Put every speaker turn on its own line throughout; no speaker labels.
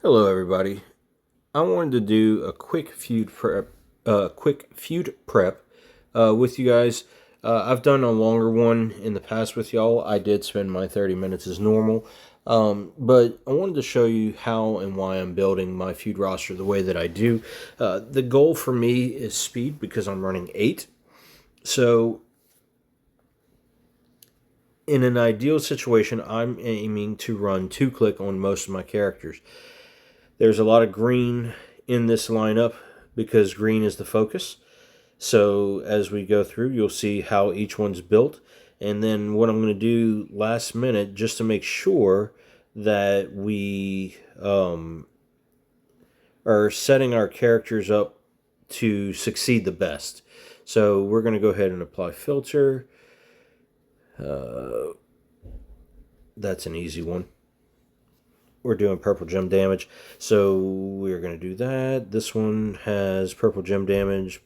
Hello, everybody. I wanted to do a quick feud prep with you guys. I've done a longer one in the past with y'all. I did spend my 30 minutes as normal, but I wanted to show you how and why I'm building my feud roster the way that I do. The goal for me is speed because I'm running 8. So, in an ideal situation, I'm aiming to run 2-click on most of my characters. There's a lot of green in this lineup because green is the focus. So as we go through, you'll see how each one's built. And then what I'm going to do last minute, just to make sure that we are setting our characters up to succeed the best. So we're going to go ahead and apply filter. That's an easy one. We're doing purple gem damage, so we're going to do that. This one has purple gem damage.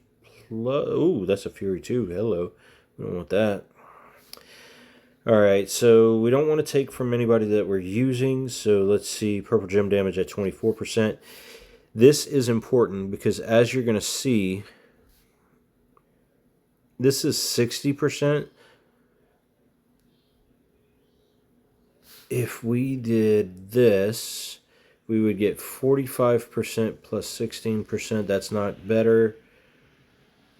Ooh, that's a fury too. Hello. We don't want that. Alright, so we don't want to take from anybody that we're using, so let's see, purple gem damage at 24%. This is important because as you're going to see, this is 60%. If we did this, we would get 45% plus 16%. That's not better.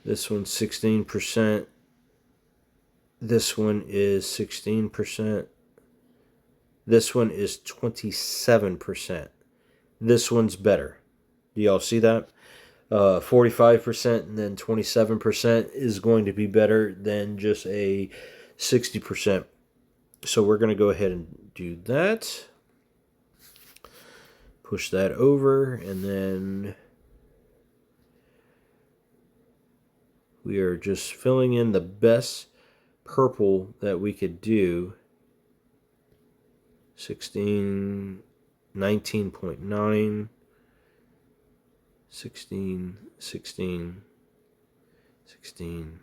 This one's 16%. This one is 16%. This one is 27%. This one's better. Do y'all see that? 45% and then 27% is going to be better than just a 60%. So we're going to go ahead and do that. Push that over, and then we are just filling in the best purple that we could do. 16, 19.9, 16, 16, 16.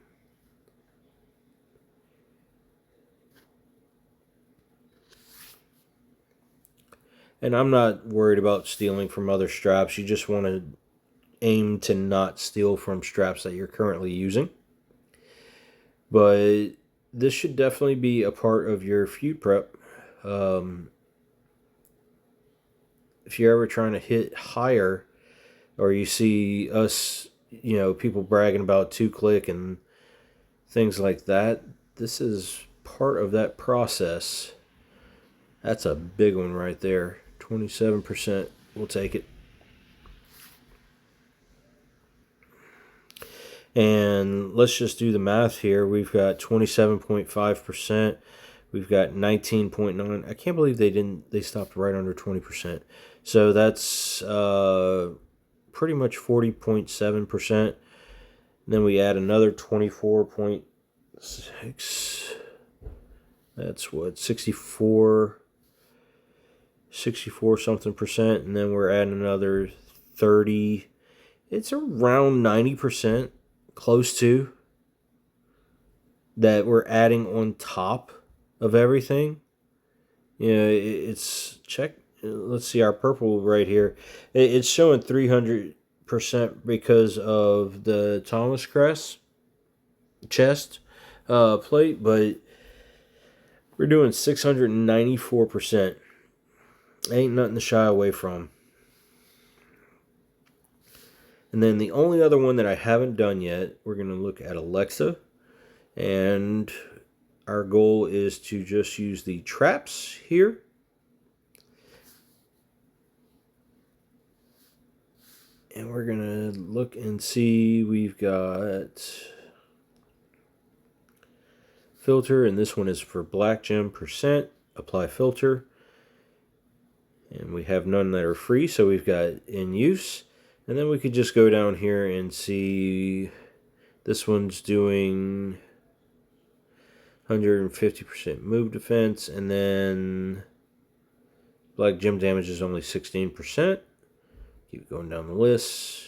And I'm not worried about stealing from other straps. You just want to aim to not steal from straps that you're currently using. But this should definitely be a part of your feud prep. If you're ever trying to hit higher, or you see us, people bragging about 2-click and things like that, this is part of that process. That's a big one right there. 27%. We'll take it. And let's just do the math here. We've got 27.5%. We've got 19.9. I can't believe they stopped right under 20%. So that's pretty much 40.7%. Then we add another 24.6. That's what, 64 something percent. And then we're adding another 30. It's around 90%, close to, that we're adding on top of everything. It's check. Let's see our purple right here. It's showing 300% because of the Thomas Crest chest plate, but we're doing 694%. Ain't nothing to shy away from. And then the only other one that I haven't done yet, we're going to look at Alexa. And our goal is to just use the traps here. And we're going to look and see, we've got filter, and this one is for black gem percent. Apply filter. And we have none that are free, so we've got in use. And then we could just go down here and see this one's doing 150% move defense, and then black gem damage is only 16%. Keep going down the list.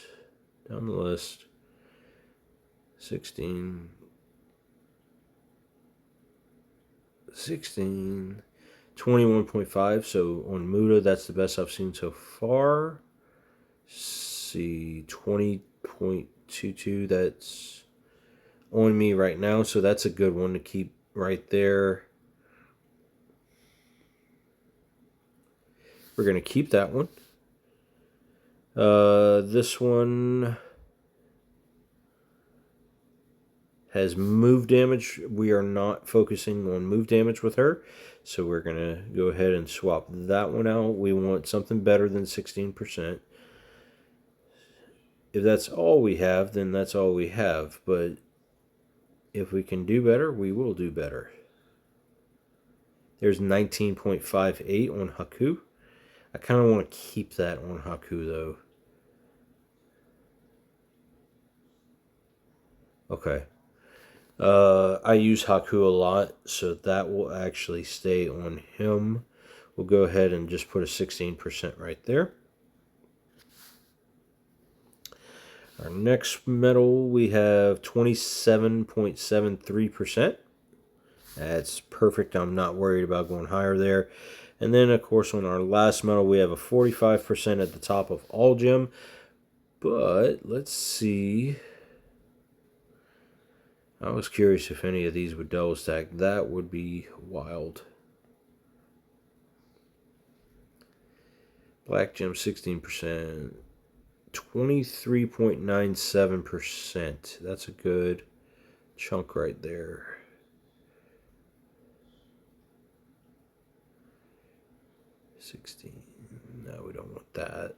16. 21.5. So on Muda, that's the best I've seen so far. See, 20.22. That's on me right now, so that's a good one to keep right there. We're going to keep that one. This one has move damage. We are not focusing on move damage with her, so we're going to go ahead and swap that one out. We want something better than 16%. If that's all we have, then that's all we have, but if we can do better, we will do better. There's 19.58 on Haku. I kind of want to keep that on Haku, though. Okay. I use Haku a lot, so that will actually stay on him. We'll go ahead and just put a 16% right there. Our next metal, we have 27.73%. That's perfect. I'm not worried about going higher there. And then, of course, on our last metal, we have a 45% at the top of all gem. But let's see. I was curious if any of these would double stack. That would be wild. Black gem 16%. 23.97%. That's a good chunk right there. No, we don't want that.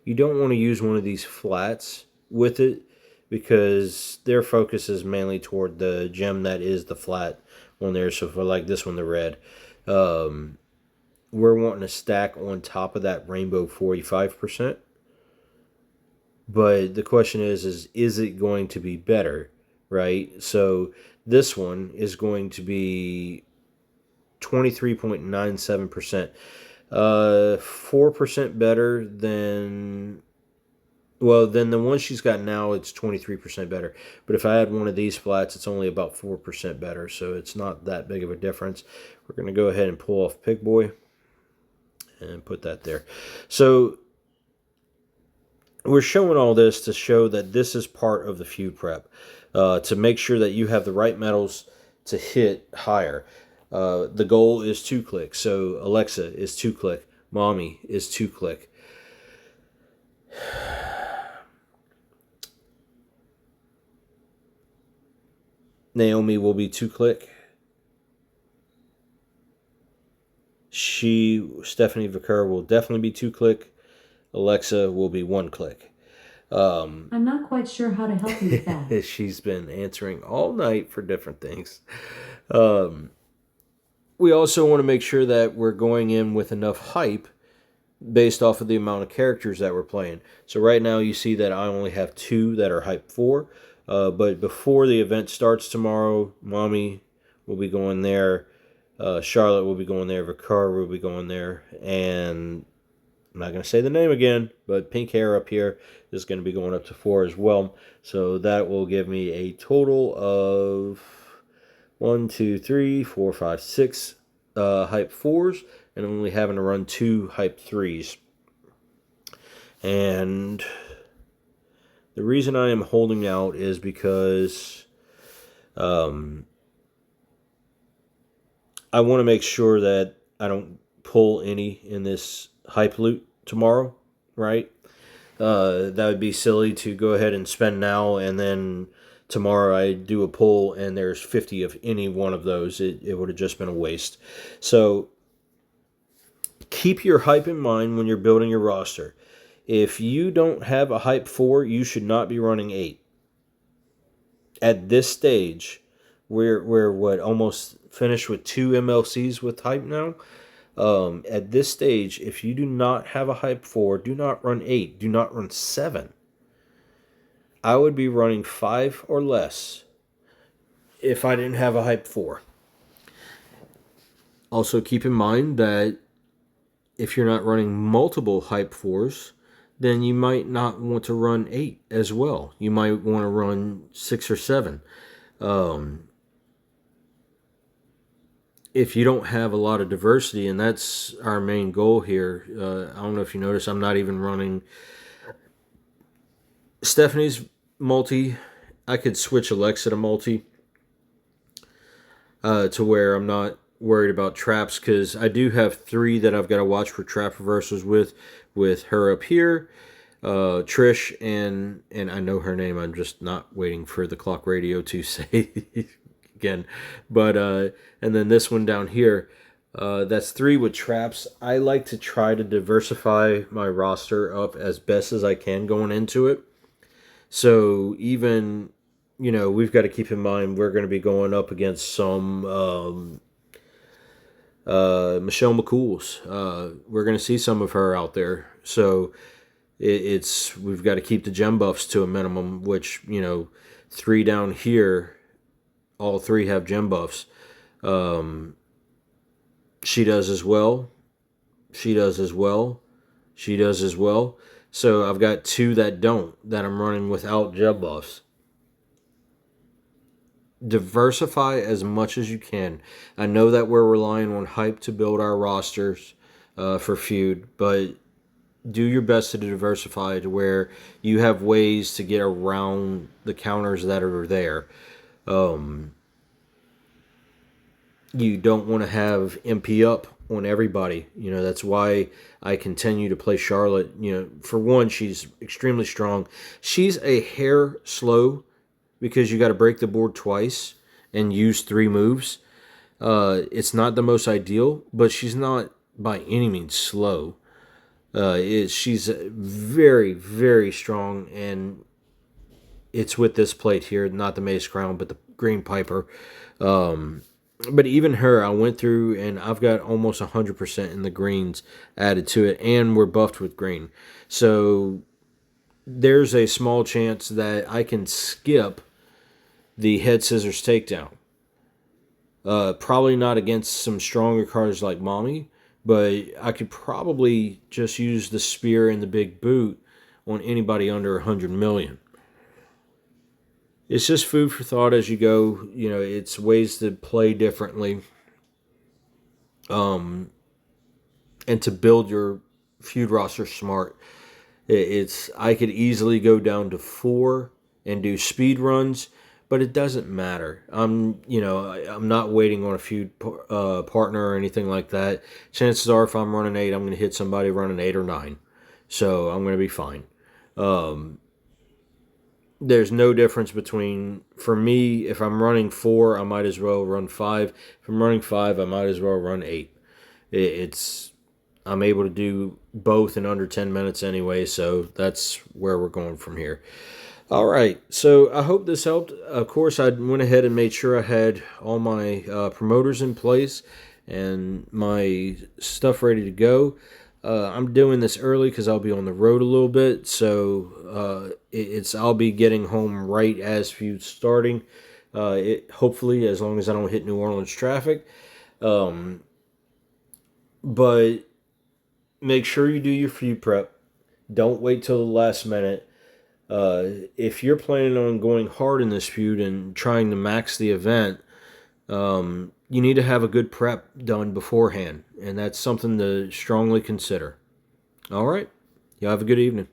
You don't want to use one of these flats with it because their focus is mainly toward the gem that is the flat on there. So for like this one, the red, we're wanting to stack on top of that rainbow 45%. But the question is it going to be better, right? So this one is going to be 23.97%. 4% better than, well, than the one she's got now. It's 23% better. But if I had one of these flats, it's only about 4% better. So it's not that big of a difference. We're going to go ahead and pull off Pig Boy and put that there. So we're showing all this to show that this is part of the feud prep, to make sure that you have the right metals to hit higher. The goal is 2-click. So Alexa is 2-click. Mommy is 2-click. Naomi will be 2-click. Stephanie Vicker will definitely be 2-click. Alexa will be 1-click.
I'm not quite sure how to help you with that.
She's been answering all night for different things. We also want to make sure that we're going in with enough hype based off of the amount of characters that we're playing. So right now you see that I only have 2 that are hype 4. But before the event starts tomorrow, Mommy will be going there. Charlotte will be going there. Vicar will be going there. And I'm not going to say the name again, but pink hair up here is going to be going up to 4 as well. So that will give me a total of 1, 2, 3, 4, 5, 6 hype 4s, and only having to run 2 hype 3s. And the reason I am holding out is because I want to make sure that I don't pull any in this hype loot tomorrow, right? That would be silly to go ahead and spend now and then tomorrow I do a pull and there's 50 of any one of those. It would have just been a waste. So keep your hype in mind when you're building your roster. If you don't have a hype 4, you should not be running 8. At this stage, we're what, almost finished with 2 MLCs with hype now. At this stage, if you do not have a hype 4, do not run 8. Do not run 7. I would be running 5 or less if I didn't have a hype 4. Also keep in mind that if you're not running multiple hype 4s, then you might not want to run 8 as well. You might want to run 6 or 7. if you don't have a lot of diversity, and that's our main goal here, I don't know if you notice, I'm not even running Stephanie's multi. I could switch Alexa to multi to where I'm not worried about traps, because I do have 3 that I've got to watch for trap reversals with her up here, Trish, and I know her name. I'm just not waiting for the clock radio to say again. But and then this one down here, that's 3 with traps. I like to try to diversify my roster up as best as I can going into it. So even, we've got to keep in mind we're going to be going up against some Michelle McCool's. We're going to see some of her out there. So it's we've got to keep the gem buffs to a minimum, which, 3 down here, all 3 have gem buffs. She does as well. She does as well. She does as well. So I've got 2 that don't, that I'm running without gem buffs. Diversify as much as you can. I know that we're relying on hype to build our rosters for feud, but do your best to diversify to where you have ways to get around the counters that are there. You don't want to have MP up on everybody. That's why I continue to play Charlotte. For one, she's extremely strong. She's a hair slow because you got to break the board twice and use 3 moves. It's not the most ideal, but she's not by any means slow. She's very, very strong, and it's with this plate here, not the Mace Crown, but the Green Piper. But even her, I went through, and I've got almost 100% in the greens added to it, and we're buffed with green. So there's a small chance that I can skip the head scissors takedown. Probably not against some stronger cards like Mommy, but I could probably just use the spear and the big boot on anybody under 100 million. It's just food for thought as you go. It's ways to play differently, and to build your feud roster smart. I could easily go down to 4 and do speed runs, but it doesn't matter. I'm not waiting on a feud partner or anything like that. Chances are, if I'm running 8, I'm going to hit somebody running 8 or 9, so I'm going to be fine. There's no difference between, for me, if I'm running 4, I might as well run 5. If I'm running 5, I might as well run 8. I'm able to do both in under 10 minutes anyway, so that's where we're going from here. All right, so I hope this helped. Of course, I went ahead and made sure I had all my promoters in place and my stuff ready to go. I'm doing this early because I'll be on the road a little bit, so I'll be getting home right as feud's starting. Hopefully, as long as I don't hit New Orleans traffic. But make sure you do your feud prep. Don't wait till the last minute. If you're planning on going hard in this feud and trying to max the event, you need to have a good prep done beforehand, and that's something to strongly consider. All right, y'all have a good evening.